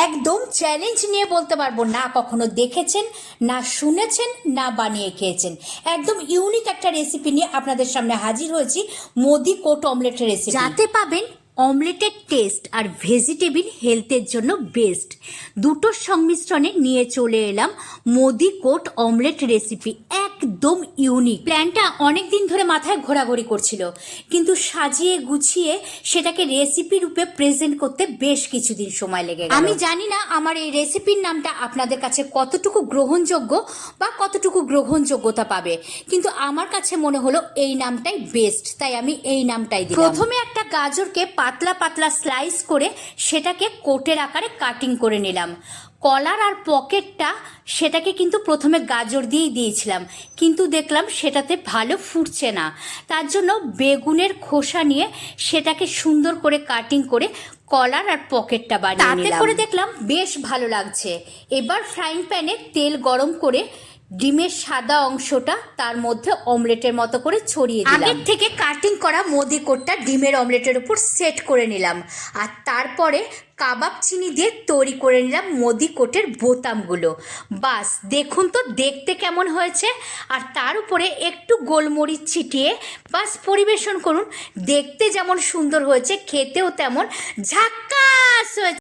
একদম চ্যালেঞ্জ নিয়ে বলতে পারবো না কখনো দেখেছেন, না শুনেছেন, না বানিয়ে খেয়েছেন। একদম ইউনিক একটা রেসিপি নিয়ে আপনাদের সামনে হাজির হয়েছি। মোদি কোট অমলেটের রেসিপি, যাতে পাবেন অমলেটের টেস্ট আর ভেজিটেবিল হেলথের জন্য বেস্ট। দুটোর সংমিশ্রণে নিয়ে চলে এলাম মোদি কোট অমলেট রেসিপি। একদম ইউনিক। প্ল্যানটা অনেক দিন ধরে মাথায় ঘোরাঘুরি করছিল, কিন্তু সাজিয়ে গুছিয়ে সেটাকে রেসিপি রূপে প্রেজেন্ট করতে বেশ কিছুদিন সময় লেগে গেল। আমি জানি না আমার এই রেসিপির নামটা আপনাদের কাছে কতটুকু গ্রহণযোগ্য বা কতটুকু গ্রহণযোগ্যতা পাবে, কিন্তু আমার কাছে মনে হলো এই নামটাই বেস্ট, তাই আমি এই নামটাই দিলাম। প্রথমে একটা গাজরকে পাতলা পাতলা স্লাইস করে সেটাকে কোটের আকারে কাটিং করে নিলাম। কলার আর পকেটটা সেটাকে কিন্তু প্রথমে গাজর দিয়েই দিয়েছিলাম, কিন্তু দেখলাম সেটাতে ভালো ফুটছে না। তার জন্য বেগুনের খোসা নিয়ে সেটাকে সুন্দর করে কাটিং করে কলার আর পকেটটা বানিয়ে নিলাম। তাতে করে দেখলাম বেশ ভালো লাগছে। এবার ফ্রাইং প্যানে তেল গরম করে ডিমের সাদা অংশটা তার মধ্যে অমলেটের মতো করে ছড়িয়ে দিলাম। আগের থেকে কাটিং করা মোদি কোটটা ডিমের অমলেটের উপর সেট করে নিলাম, আর তারপরে কাবাব চিনি দিয়ে তৈরি করে নিলাম মোদি কোটের বোতামগুলো। বাস দেখুন তো দেখতে কেমন হয়েছে, আর তার উপরে একটু গোলমরিচ ছিটিয়ে বাস পরিবেশন করুন। দেখতে যেমন সুন্দর হয়েছে, খেতেও তেমন ঝাক্কাস হয়েছে।